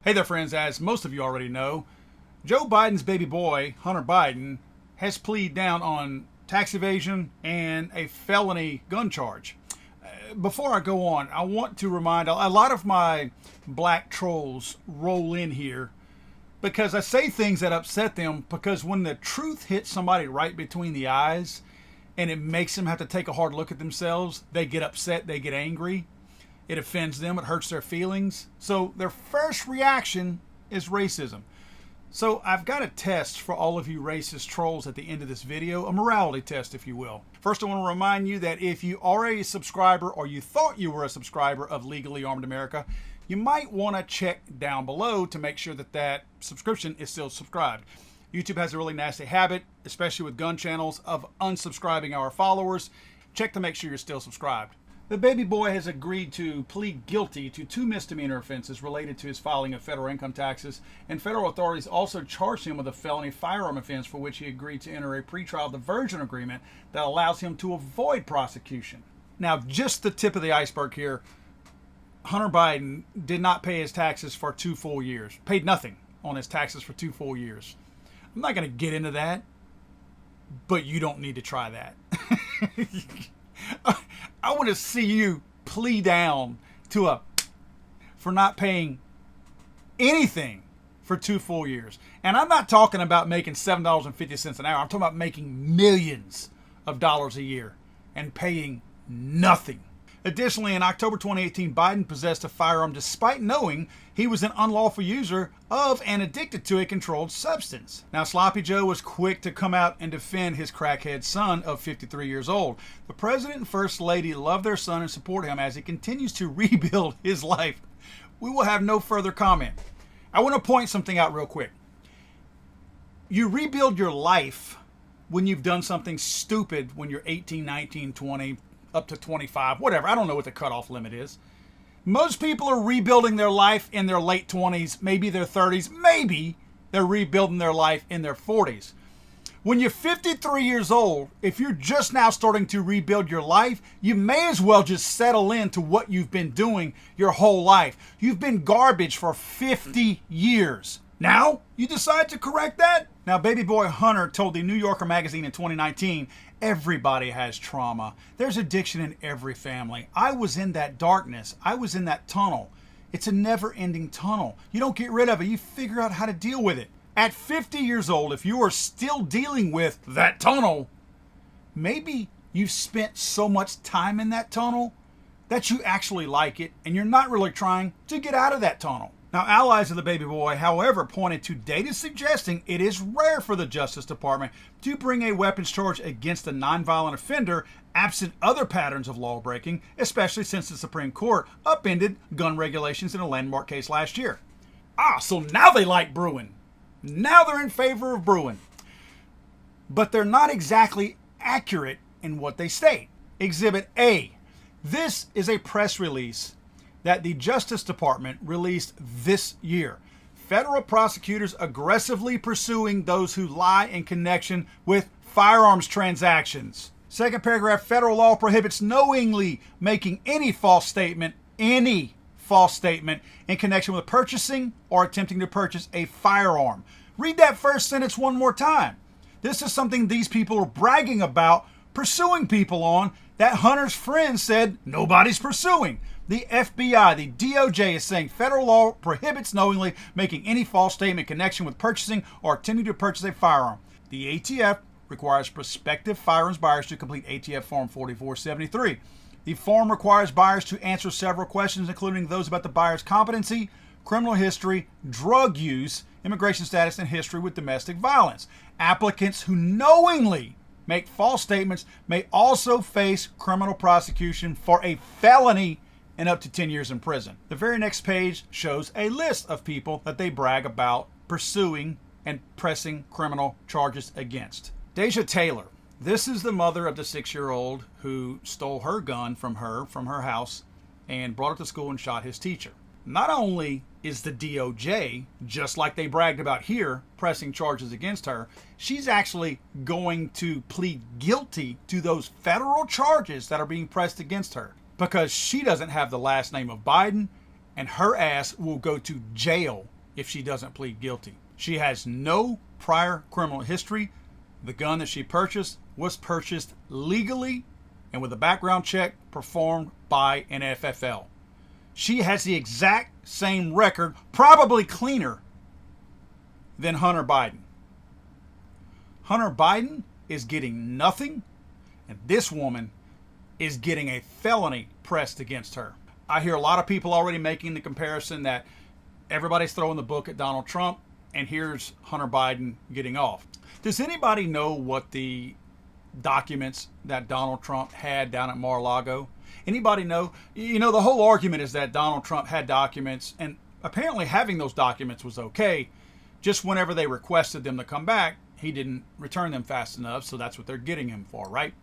Hey there, friends. As most of you already know, Joe Biden's baby boy, Hunter Biden, has pleaded down on tax evasion and a felony gun charge. Before I go on, I want to remind a lot of my black trolls roll in here because I say things that upset them, because when the truth hits somebody right between the eyes and it makes them have to take a hard look at themselves, they get upset, they get angry. It offends them, it hurts their feelings. So their first reaction is racism. So I've got a test for all of you racist trolls at the end of this video, a morality test, if you will. First, I want to remind you that if you are a subscriber, or you thought you were a subscriber of Legally Armed America, you might want to check down below to make sure that that subscription is still subscribed. YouTube has a really nasty habit, especially with gun channels, of unsubscribing our followers. Check to make sure you're still subscribed. The baby boy has agreed to plead guilty to 2 misdemeanor offenses related to his filing of federal income taxes, and federal authorities also charged him with a felony firearm offense for which he agreed to enter a pretrial diversion agreement that allows him to avoid prosecution. Now, just the tip of the iceberg here, Hunter Biden did not pay his taxes for 2 full years, paid nothing on his taxes for 2 full years. I'm not going to get into that, but you don't need to try that. I want to see you plea down to for not paying anything for 2 full years. And I'm not talking about making $7.50 an hour. I'm talking about making millions of dollars a year and paying nothing. Additionally, in October 2018, Biden possessed a firearm despite knowing he was an unlawful user of and addicted to a controlled substance. Now, Sloppy Joe was quick to come out and defend his crackhead son of 53 years old. The president and first lady love their son and support him as he continues to rebuild his life. We will have no further comment. I want to point something out real quick. You rebuild your life when you've done something stupid when you're 18, 19, 20, up to 25, whatever. I don't know what the cutoff limit is. Most people are rebuilding their life in their late 20s, maybe their 30s, maybe they're rebuilding their life in their 40s. When you're 53 years old, if you're just now starting to rebuild your life, you may as well just settle into what you've been doing your whole life. You've been garbage for 50 years. Now, you decide to correct that? Now, baby boy Hunter told the New Yorker magazine in 2019, everybody has trauma. There's addiction in every family. I was in that darkness. I was in that tunnel. It's a never-ending tunnel. You don't get rid of it. You figure out how to deal with it. At 50 years old, if you are still dealing with that tunnel, maybe you've spent so much time in that tunnel that you actually like it and you're not really trying to get out of that tunnel. Now, allies of the baby boy, however, pointed to data suggesting it is rare for the Justice Department to bring a weapons charge against a nonviolent offender absent other patterns of lawbreaking, especially since the Supreme Court upended gun regulations in a landmark case last year. So now they like brewing. Now they're in favor of brewing. But they're not exactly accurate in what they state. Exhibit A. This is a press release that the Justice Department released this year. Federal prosecutors aggressively pursuing those who lie in connection with firearms transactions. Second paragraph, federal law prohibits knowingly making any false statement in connection with purchasing or attempting to purchase a firearm. Read that first sentence one more time. This is something these people are bragging about, pursuing people on, that Hunter's friends said nobody's pursuing. The FBI, the DOJ, is saying federal law prohibits knowingly making any false statement in connection with purchasing or attempting to purchase a firearm. The ATF requires prospective firearms buyers to complete ATF Form 4473. The form requires buyers to answer several questions, including those about the buyer's competency, criminal history, drug use, immigration status, and history with domestic violence. Applicants who knowingly make false statements may also face criminal prosecution for a felony and up to 10 years in prison. The very next page shows a list of people that they brag about pursuing and pressing criminal charges against. Deja Taylor. This is the mother of the 6-year-old who stole her gun from her house and brought it to school and shot his teacher. Not only is the DOJ, just like they bragged about here, pressing charges against her, she's actually going to plead guilty to those federal charges that are being pressed against her, because she doesn't have the last name of Biden, and her ass will go to jail if she doesn't plead guilty. She has no prior criminal history. The gun that she purchased was purchased legally and with a background check performed by an FFL. She has the exact same record, probably cleaner than Hunter Biden. Hunter Biden is getting nothing, and this woman is getting a felony pressed against her. I hear a lot of people already making the comparison that everybody's throwing the book at Donald Trump, and here's Hunter Biden getting off. Does anybody know what the documents that Donald Trump had down at Mar-a-Lago? Anybody know? You know, the whole argument is that Donald Trump had documents, and apparently having those documents was okay. Just whenever they requested them to come back, he didn't return them fast enough, so that's what they're getting him for, right?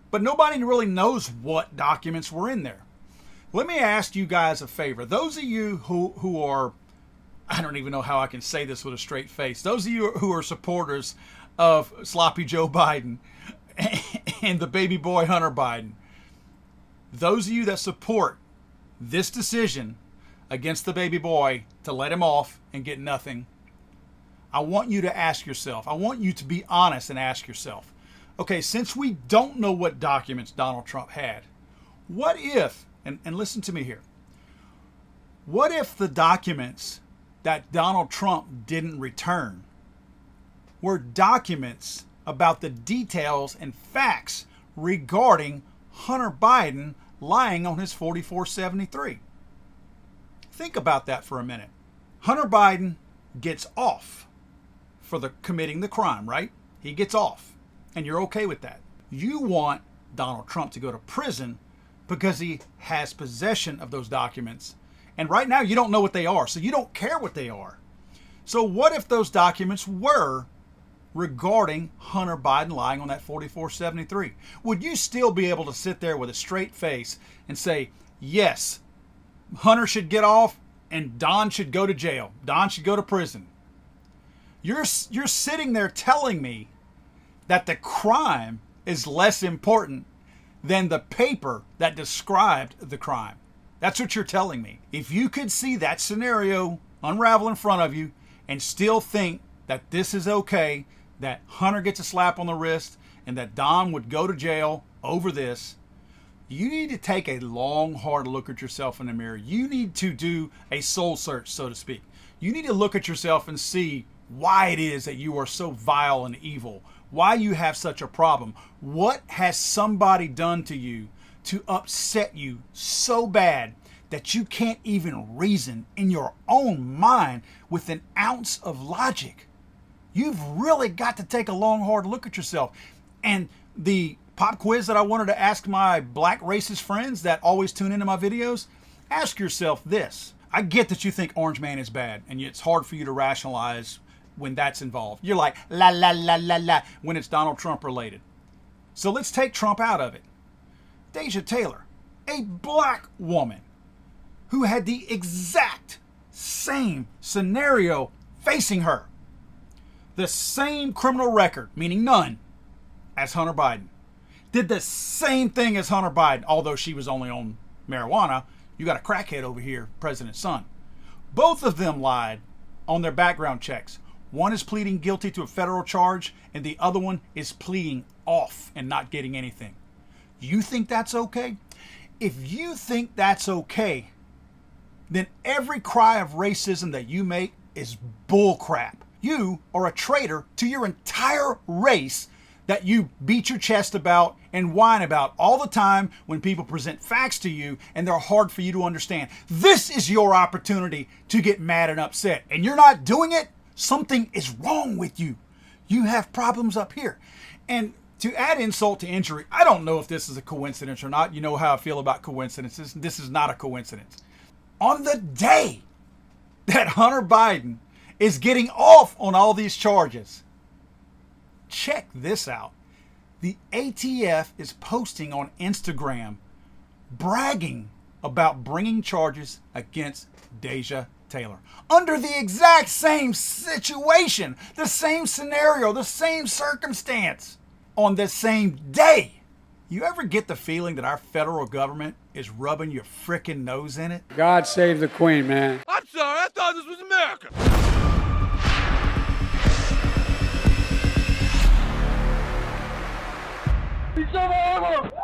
But nobody really knows what documents were in there. Let me ask you guys a favor. Those of you who are, I don't even know how I can say this with a straight face. Those of you who are supporters of sloppy Joe Biden and the baby boy Hunter Biden, those of you that support this decision against the baby boy to let him off and get nothing, I want you to ask yourself, I want you to be honest and ask yourself, okay, since we don't know what documents Donald Trump had, what if, and listen to me here, what if the documents that Donald Trump didn't return were documents about the details and facts regarding Hunter Biden lying on his 4473? Think about that for a minute. Hunter Biden gets off for committing the crime, right? He gets off, and you're okay with that. You want Donald Trump to go to prison because he has possession of those documents, and right now you don't know what they are, so you don't care what they are. So what if those documents were regarding Hunter Biden lying on that 4473? Would you still be able to sit there with a straight face and say, yes, Hunter should get off and Don should go to jail, Don should go to prison? You're sitting there telling me that the crime is less important than the paper that described the crime. That's what you're telling me. If you could see that scenario unravel in front of you and still think that this is okay, that Hunter gets a slap on the wrist and that Don would go to jail over this, you need to take a long, hard look at yourself in the mirror. You need to do a soul search, so to speak. You need to look at yourself and see why it is that you are so vile and evil, why you have such a problem. What has somebody done to you to upset you so bad that you can't even reason in your own mind with an ounce of logic? You've really got to take a long, hard look at yourself. And the pop quiz that I wanted to ask my black racist friends that always tune into my videos, ask yourself this. I get that you think Orange Man is bad, and it's hard for you to rationalize when that's involved. You're like, la, la, la, la, la, when it's Donald Trump related. So let's take Trump out of it. Deja Taylor, a black woman who had the exact same scenario facing her, the same criminal record, meaning none, as Hunter Biden, did the same thing as Hunter Biden, although she was only on marijuana. You got a crackhead over here, president's son. Both of them lied on their background checks. One is pleading guilty to a federal charge, and the other one is pleading off and not getting anything. You think that's okay? If you think that's okay, then every cry of racism that you make is bullcrap. You are a traitor to your entire race that you beat your chest about and whine about all the time when people present facts to you and they're hard for you to understand. This is your opportunity to get mad and upset, and you're not doing it. Something is wrong with you. You have problems up here. And to add insult to injury, I don't know if this is a coincidence or not. You know how I feel about coincidences. This is not a coincidence. On the day that Hunter Biden is getting off on all these charges, check this out. The ATF is posting on Instagram bragging about bringing charges against Deja Taylor under the exact same situation, the same scenario, the same circumstance on the same day. You ever get the feeling that our federal government is rubbing your frickin' nose in it? God save the Queen, man. I'm sorry. I thought this was America. He's so horrible.